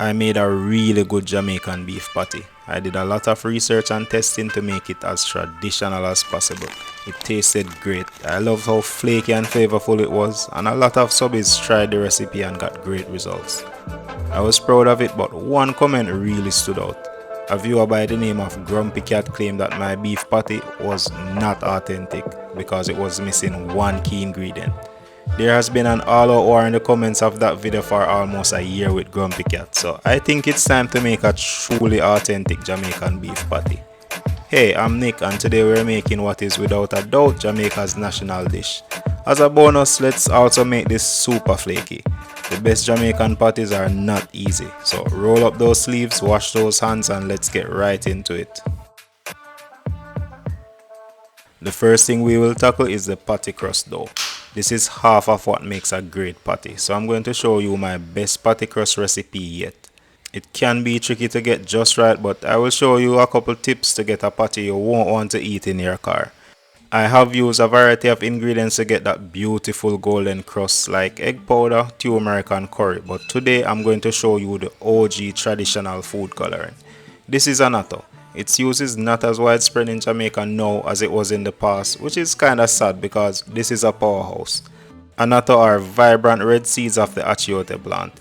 I made a really good Jamaican beef patty. I did a lot of research and testing to make it as traditional as possible. It tasted great. I loved how flaky and flavorful it was, and a lot of subbies tried the recipe and got great results. I was proud of it, but one comment really stood out. A viewer by the name of Grumpy Cat claimed that my beef patty was not authentic because it was missing one key ingredient. There has been an all-out war in the comments of that video for almost a year with Grumpy Cat, so I think it's time to make a truly authentic Jamaican beef patty. Hey, I'm Nick, and today we're making what is without a doubt Jamaica's national dish. As a bonus, let's also make this super flaky. The best Jamaican patties are not easy, so roll up those sleeves, wash those hands, and let's get right into it. The first thing we will tackle is the patty crust dough. This is half of what makes a great patty, so I'm going to show you my best patty crust recipe yet. It can be tricky to get just right, but I will show you a couple tips to get a patty you won't want to eat in your car. I have used a variety of ingredients to get that beautiful golden crust like egg powder, turmeric and curry, but today I'm going to show you the OG traditional food coloring. This is annatto. Its use is not as widespread in Jamaica now as it was in the past, which is kinda sad because this is a powerhouse. Annatto are vibrant red seeds of the achiote plant.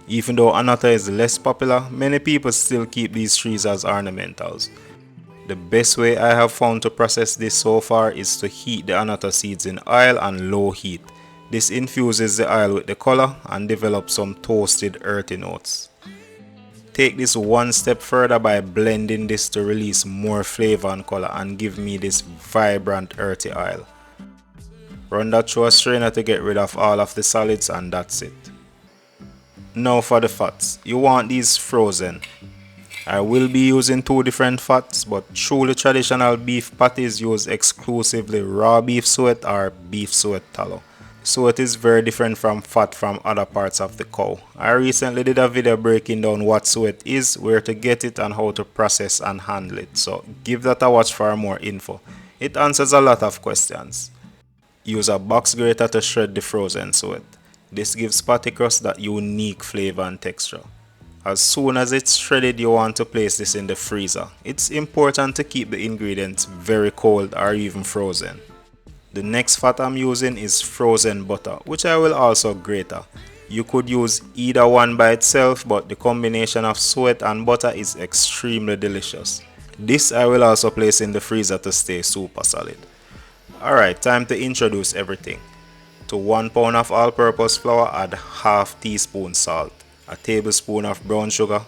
Even though annatto is less popular, many people still keep these trees as ornamentals. The best way I have found to process this so far is to heat the annatto seeds in oil and low heat. This infuses the oil with the color and develops some toasted earthy notes. Take this one step further by blending this to release more flavor and color and give me this vibrant earthy oil. Run that through a strainer to get rid of all of the solids, and that's it. Now for the fats. You want these frozen. I will be using two different fats, but truly traditional beef patties use exclusively raw beef suet or beef suet tallow. Suet is very different from fat from other parts of the cow. I recently did a video breaking down what suet is, where to get it and how to process and handle it, so give that a watch for more info. It answers a lot of questions. Use a box grater to shred the frozen suet. This gives patty crust that unique flavor and texture. As soon as it's shredded, you want to place this in the freezer. It's important to keep the ingredients very cold or even frozen. The next fat I'm using is frozen butter, which I will also grater. You could use either one by itself, but the combination of suet and butter is extremely delicious. This I will also place in the freezer to stay super solid. Alright, time to introduce everything. To 1 pound of all-purpose flour, add half teaspoon salt, a tablespoon of brown sugar,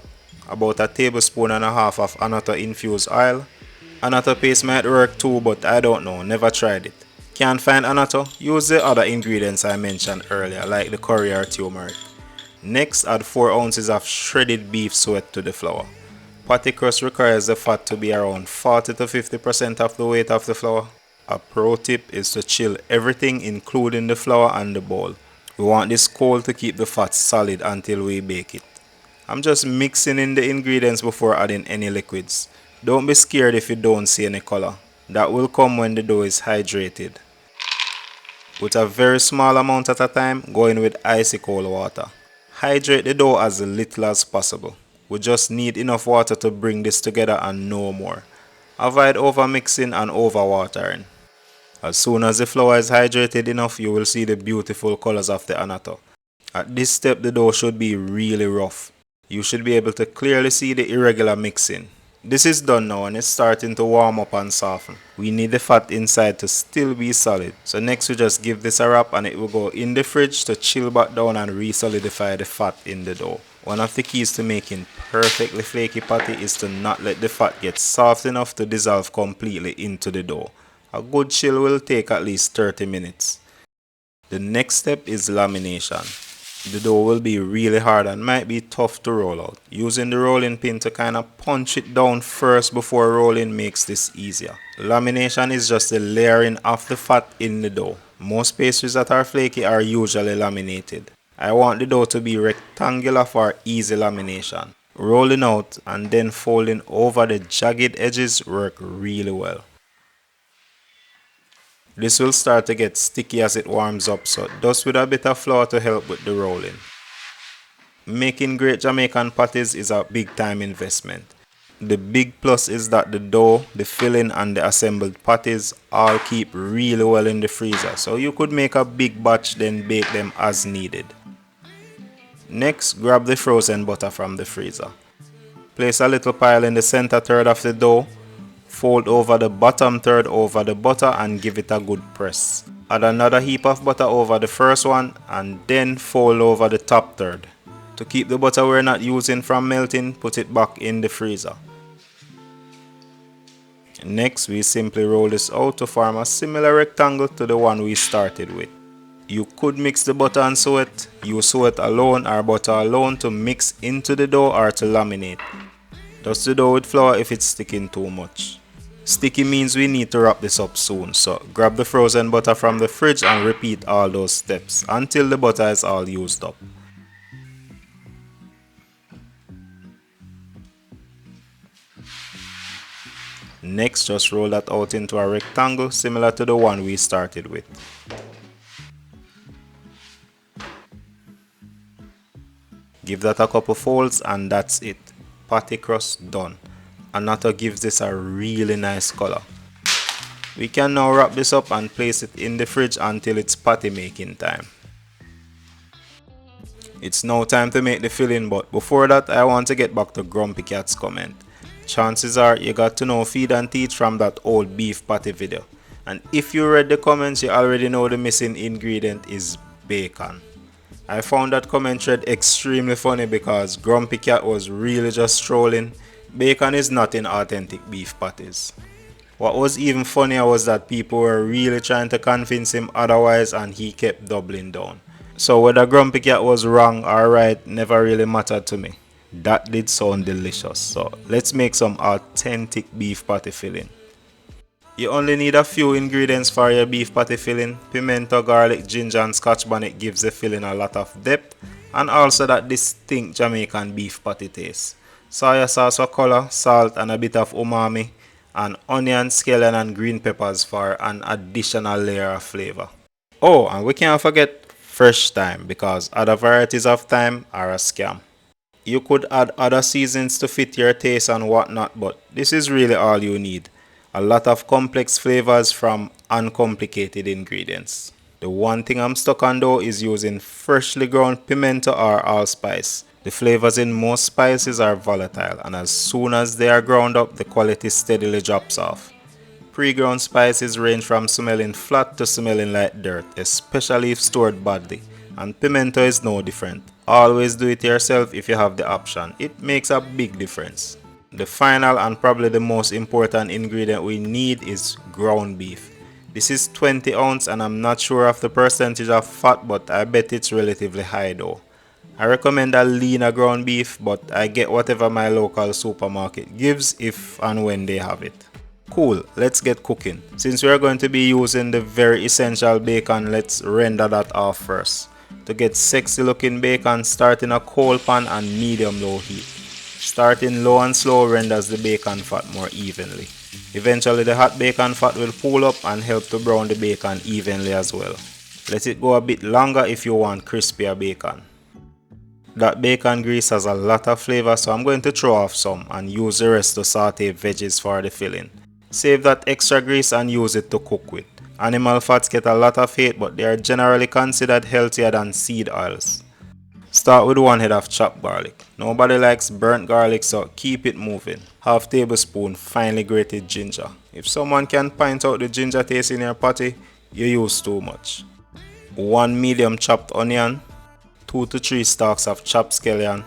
about a tablespoon and a half of annatto infused oil. Annatto paste might work too, but I don't know, never tried it. Can't find annatto? Use the other ingredients I mentioned earlier, like the curry or turmeric. Next, add 4 ounces of shredded beef suet to the flour. Patty crust requires the fat to be around 40 to 50% of the weight of the flour. A pro tip is to chill everything, including the flour and the bowl. We want this cold to keep the fat solid until we bake it. I'm just mixing in the ingredients before adding any liquids. Don't be scared if you don't see any color. That will come when the dough is hydrated. With a very small amount at a time, go in with icy cold water. Hydrate the dough as little as possible. We just need enough water to bring this together and no more. Avoid overmixing and overwatering. As soon as the flour is hydrated enough, you will see the beautiful colors of the annatto. At this step, the dough should be really rough. You should be able to clearly see the irregular mixing. This is done now and it's starting to warm up and soften. We need the fat inside to still be solid. So next we just give this a wrap and it will go in the fridge to chill back down and re-solidify the fat in the dough. One of the keys to making perfectly flaky patty is to not let the fat get soft enough to dissolve completely into the dough. A good chill will take at least 30 minutes. The next step is lamination. The dough will be really hard and might be tough to roll out. Using the rolling pin to kind of punch it down first before rolling makes this easier. Lamination is just the layering of the fat in the dough. Most pastries that are flaky are usually laminated. I want the dough to be rectangular for easy lamination. Rolling out and then folding over the jagged edges work really well. This will start to get sticky as it warms up, so dust with a bit of flour to help with the rolling. Making great Jamaican patties is a big time investment. The big plus is that the dough, the filling and the assembled patties all keep really well in the freezer, so you could make a big batch then bake them as needed. Next, grab the frozen butter from the freezer. Place a little pile in the center third of the dough, fold over the bottom third over the butter and give it a good press. Add another heap of butter over the first one and then fold over the top third. To keep the butter we're not using from melting, put it back in the freezer. Next, we simply roll this out to form a similar rectangle to the one we started with. You could mix the butter and suet, use suet alone or butter alone to mix into the dough or to laminate. Dust the dough with flour if it's sticking too much. Sticky means we need to wrap this up soon, so grab the frozen butter from the fridge and repeat all those steps until the butter is all used up. Next, just roll that out into a rectangle similar to the one we started with. Give that a couple folds and that's it. Patty crust done. Annatto gives this a really nice color. We can now wrap this up and place it in the fridge until it's patty making time. It's now time to make the filling, but before that I want to get back to Grumpy Cat's comment. Chances are you got to know feed and teach from that old beef patty video. And if you read the comments, you already know the missing ingredient is bacon. I found that comment thread extremely funny because Grumpy Cat was really just trolling. Bacon is not in authentic beef patties. What was even funnier was that people were really trying to convince him otherwise and he kept doubling down. So whether Grumpy Cat was wrong or right never really mattered to me. That did sound delicious, so let's make some authentic beef patty filling. You only need a few ingredients for your beef patty filling. Pimento, garlic, ginger and scotch bonnet gives the filling a lot of depth and also that distinct Jamaican beef patty taste. Soya sauce for color, salt and a bit of umami, and onion, scallion and green peppers for an additional layer of flavor. Oh, and we can't forget fresh thyme because other varieties of thyme are a scam. You could add other seasonings to fit your taste and whatnot, but this is really all you need. A lot of complex flavors from uncomplicated ingredients. The one thing I'm stuck on though is using freshly ground pimento or allspice. The flavors in most spices are volatile and as soon as they are ground up, the quality steadily drops off. Pre-ground spices range from smelling flat to smelling like dirt, especially if stored badly, and pimento is no different. Always do it yourself if you have the option. It makes a big difference. The final and probably the most important ingredient we need is ground beef. This is 20 ounce and I'm not sure of the percentage of fat, but I bet it's relatively high though. I recommend a leaner ground beef, but I get whatever my local supermarket gives if and when they have it. Cool, let's get cooking. Since we are going to be using the very essential bacon, let's render that off first. To get sexy looking bacon, start in a cold pan and medium low heat. Starting low and slow renders the bacon fat more evenly. Eventually the hot bacon fat will pull up and help to brown the bacon evenly as well. Let it go a bit longer if you want crispier bacon. That bacon grease has a lot of flavor, so I'm going to throw off some and use the rest to saute veggies for the filling. Save that extra grease and use it to cook with. Animal fats get a lot of hate, but they are generally considered healthier than seed oils. Start with 1 head of chopped garlic. Nobody likes burnt garlic, so keep it moving. Half tablespoon finely grated ginger. If someone can point out the ginger taste in your patty, you use too much. 1 medium chopped onion. 2 to 3 stalks of chopped scallion.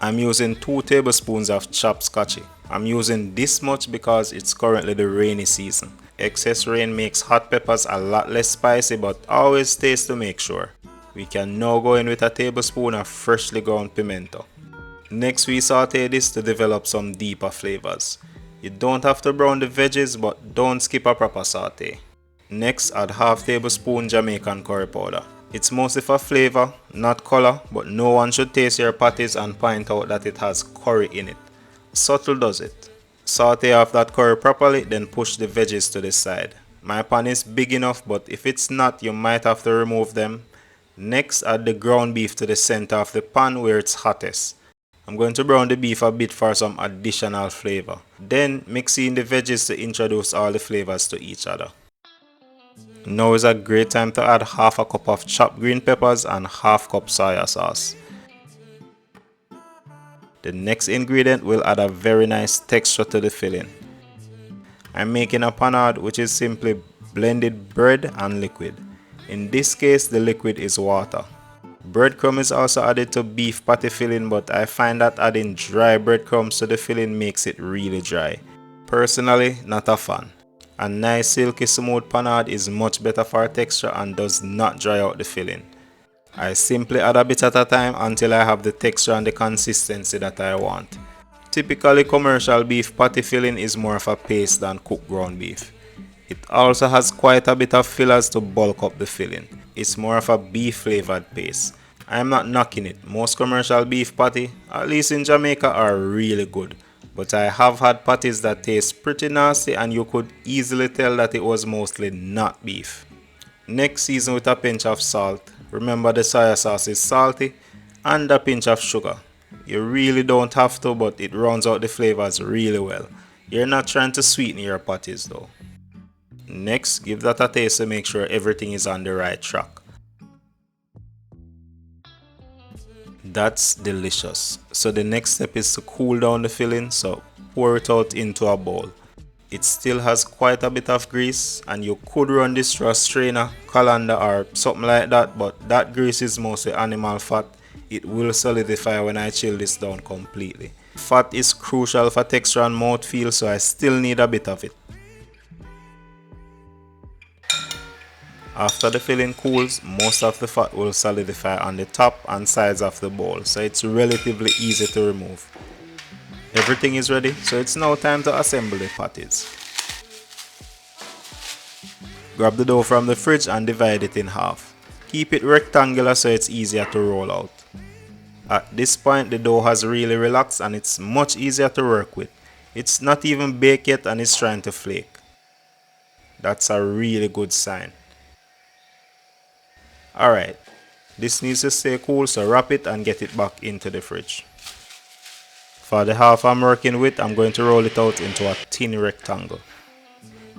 I'm using 2 tablespoons of chopped scotchy. I'm using this much because it's currently the rainy season. Excess rain makes hot peppers a lot less spicy, but always taste to make sure. We can now go in with a tablespoon of freshly ground pimento. Next we saute this to develop some deeper flavors. You don't have to brown the veggies, but don't skip a proper saute. Next add half tablespoon Jamaican curry powder. It's mostly for flavor, not color, but no one should taste your patties and point out that it has curry in it. Subtle does it. Saute off that curry properly, then push the veggies to the side. My pan is big enough, but if it's not, you might have to remove them. Next, add the ground beef to the center of the pan where it's hottest. I'm going to brown the beef a bit for some additional flavor. Then mix in the veggies to introduce all the flavors to each other. Now is a great time to add half a cup of chopped green peppers and half cup soya sauce. The next ingredient will add a very nice texture to the filling. I'm making a panade, which is simply blended bread and liquid. In this case, the liquid is water. Breadcrumb is also added to beef patty filling, but I find that adding dry breadcrumbs to the filling makes it really dry. Personally, not a fan. A nice silky smooth panade is much better for texture and does not dry out the filling. I simply add a bit at a time until I have the texture and the consistency that I want. Typically, commercial beef patty filling is more of a paste than cooked ground beef. It also has quite a bit of fillers to bulk up the filling. It's more of a beef flavored paste. I'm not knocking it. Most commercial beef patty, at least in Jamaica, are really good. But I have had patties that taste pretty nasty and you could easily tell that it was mostly not beef. Next, season with a pinch of salt. Remember, the soya sauce is salty, and a pinch of sugar. You really don't have to, but it rounds out the flavors really well. You're not trying to sweeten your patties though. Next, give that a taste to make sure everything is on the right track. That's delicious. So the next step is to cool down the filling, so pour it out into a bowl. It still has quite a bit of grease and you could run this through a strainer, colander or something like that, but that grease is mostly animal fat. It will solidify when I chill this down completely. Fat is crucial for texture and mouthfeel, so I still need a bit of it. After the filling cools, most of the fat will solidify on the top and sides of the bowl, so it's relatively easy to remove. Everything is ready, so it's now time to assemble the patties. Grab the dough from the fridge and divide it in half. Keep it rectangular so it's easier to roll out. At this point, the dough has really relaxed and it's much easier to work with. It's not even baked yet and it's trying to flake. That's a really good sign. Alright, this needs to stay cool, so wrap it and get it back into the fridge. For the half I'm working with, I'm going to roll it out into a thin rectangle.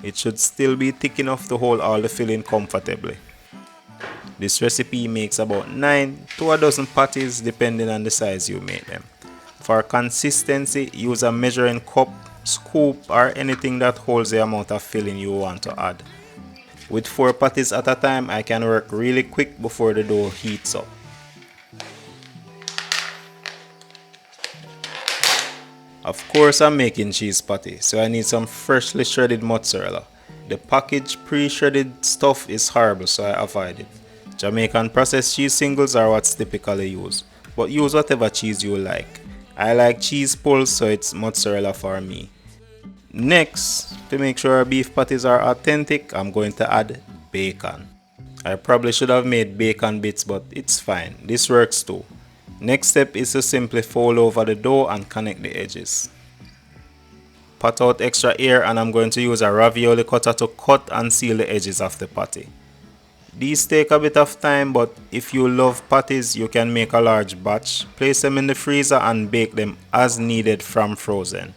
It should still be thick enough to hold all the filling comfortably. This recipe makes about 9 to a dozen patties depending on the size you make them. For consistency, use a measuring cup, scoop or anything that holds the amount of filling you want to add. With 4 patties at a time, I can work really quick before the dough heats up. Of course, I'm making cheese patty, so I need some freshly shredded mozzarella. The packaged pre-shredded stuff is horrible, so I avoid it. Jamaican processed cheese singles are what's typically used, but use whatever cheese you like. I like cheese pulls, so it's mozzarella for me. Next, to make sure our beef patties are authentic, I'm going to add bacon. I probably should have made bacon bits, but it's fine. This works too. Next step is to simply fold over the dough and connect the edges. Pat out extra air and I'm going to use a ravioli cutter to cut and seal the edges of the patty. These take a bit of time, but if you love patties, you can make a large batch, place them in the freezer and bake them as needed from frozen.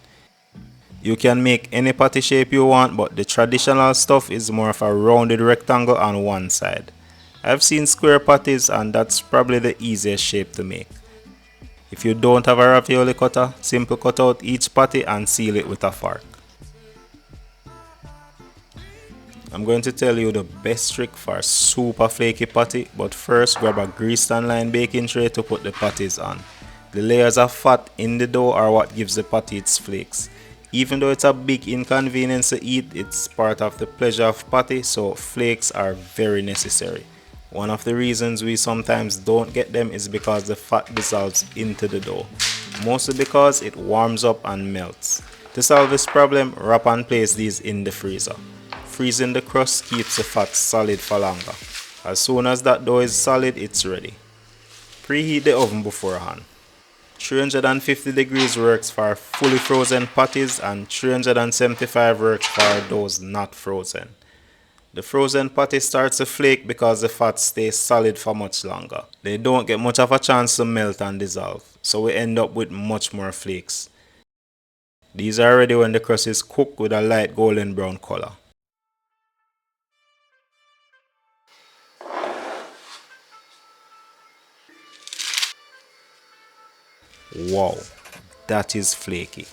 You can make any patty shape you want, but the traditional stuff is more of a rounded rectangle on one side. I've seen square patties and that's probably the easiest shape to make. If you don't have a ravioli cutter, simply cut out each patty and seal it with a fork. I'm going to tell you the best trick for super flaky patty, but first grab a greased and lined baking tray to put the patties on. The layers of fat in the dough are what gives the patty its flakes. Even though it's a big inconvenience to eat, it's part of the pleasure of patty, so flakes are very necessary. One of the reasons we sometimes don't get them is because the fat dissolves into the dough, mostly because it warms up and melts. To solve this problem, wrap and place these in the freezer. Freezing the crust keeps the fat solid for longer. As soon as that dough is solid, it's ready. Preheat the oven beforehand. 350 degrees works for fully frozen patties and 375 works for those not frozen. The frozen patty starts to flake because the fat stays solid for much longer. They don't get much of a chance to melt and dissolve, so we end up with much more flakes. These are ready when the crust is cooked with a light golden brown color. Wow, that is flaky.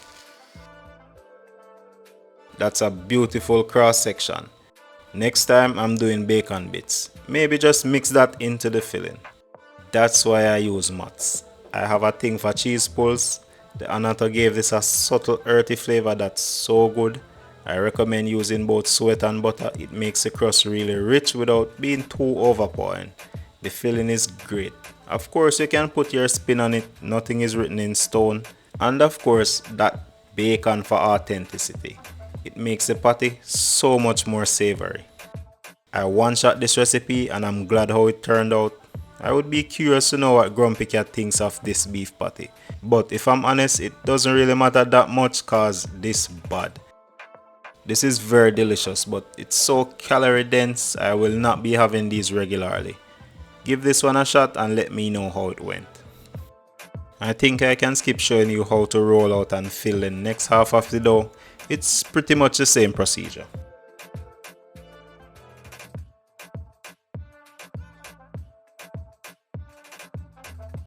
That's a beautiful cross section. Next time I'm doing bacon bits, maybe just mix that into the filling. That's why I use mozz. I have a thing for cheese pulls. The annatto gave this a subtle earthy flavor that's so good. I recommend using both suet and butter. It makes the crust really rich without being too overpowering. The filling is great. Of course you can put your spin on it, nothing is written in stone. And of course that bacon for authenticity. It makes the patty so much more savory. I one-shot this recipe and I'm glad how it turned out. I would be curious to know what Grumpy Cat thinks of this beef patty. But if I'm honest, it doesn't really matter that much cause this bad. This is very delicious, but it's so calorie dense, I will not be having these regularly. Give this one a shot and let me know how it went. I think I can skip showing you how to roll out and fill the next half of the dough. It's pretty much the same procedure.